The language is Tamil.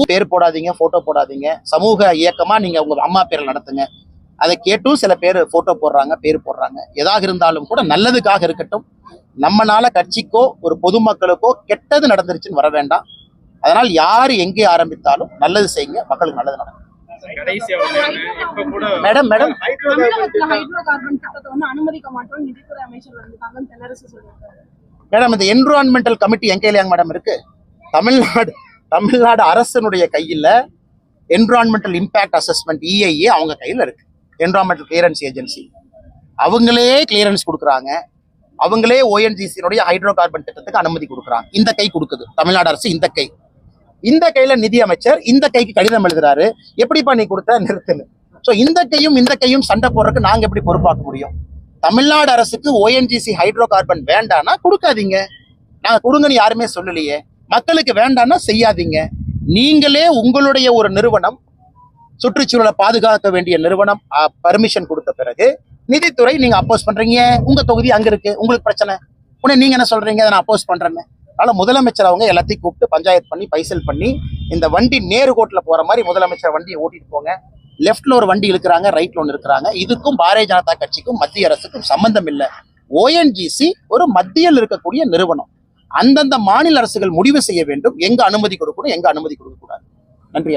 பேர் போடாதீங்க, போட்டோ போடாதீங்க. சமூக இயக்கமா நீங்க உங்க அம்மா பேர்ல நடத்துங்க. அதை கேட்டும் சில பேர் போட்டோ போடுறாங்க, பேர் போடுறாங்க. எதாக இருந்தாலும் கூட நல்லதுக்காக இருக்கட்டும். நம்மனால கட்சிக்கோ ஒரு பொதுமக்களுக்கோ கெட்டது நடந்துருச்சுன்னு வர வேண்டாம். அதனால் யாரு எங்கே ஆரம்பித்தாலும் நல்லது செய்யுங்க, மக்களுக்கு நல்லது நடக்கும். மேடம் மேடம் மேடம் இந்த என்விரான்மெண்டல் கமிட்டி என் கையில மேடம் இருக்கு. தமிழ்நாடு அரசனுடைய கையில் என்விரான்மெண்டல் இம்பாக்ட் அசஸ்மெண்ட் EIA அவங்க கையில் இருக்கு. என்விரான்மெண்டல் கிளியரன்ஸ் ஏஜென்சி அவங்களே கிளியரன்ஸ் கொடுக்குறாங்க. அவங்களே ONGC ஹைட்ரோ கார்பன் திட்டத்துக்கு அனுமதி கொடுக்குறாங்க. இந்த கை கொடுக்குது தமிழ்நாடு அரசு. இந்த கையில நிதி அமைச்சர் இந்த கைக்கு கடிதம் எழுதுறாரு, எப்படிப்பா நீ கொடுத்த நிறுத்துன்னு. ஸோ இந்த கையும் சண்டை போடுறதுக்கு நாங்க எப்படி பொறுப்பாக்க முடியும்? தமிழ்நாடு அரசுக்கு ONGC ஹைட்ரோ கார்பன் வேண்டானா கொடுக்காதீங்க. நாங்க கொடுங்கன்னு யாருமே சொல்லலையே. மக்களுக்கு வேண்டாம்னா செய்யாதீங்க. நீங்களே உங்களுடைய ஒரு நிறுவனம், சுற்றுச்சூழலை பாதுகாக்க வேண்டிய நிறுவனம் பர்மிஷன் கொடுத்த பிறகு நிதித்துறை நீங்க அப்போஸ் பண்றீங்க. உங்க தொகுதி அங்க இருக்கு, உங்களுக்கு பிரச்சனை. உடனே நீங்க என்ன சொல்றீங்க, நான் அப்போஸ் பண்றேன்னு. அதனால முதலமைச்சர் அவங்க எல்லாத்தையும் கூப்பிட்டு பஞ்சாயத்து பண்ணி பைசல் பண்ணி இந்த வண்டி நேருகோட்டில் போற மாதிரி முதலமைச்சர் வண்டியை ஓட்டிட்டு போங்க. லெப்ட்ல ஒரு வண்டி இருக்கிறாங்க, ரைட்ல ஒன்று இருக்கிறாங்க. இதுக்கும் பாரதிய ஜனதா கட்சிக்கும் மத்திய அரசுக்கும் சம்பந்தம் இல்லை. ONGC ஒரு மத்தியில் இருக்கக்கூடிய நிறுவனம். அந்தந்த மாநில அரசுகள் முடிவு செய்ய வேண்டும் எங்க அனுமதி கொடுக்கணும், எங்க அனுமதி கொடுக்க கூடாது. நன்றி.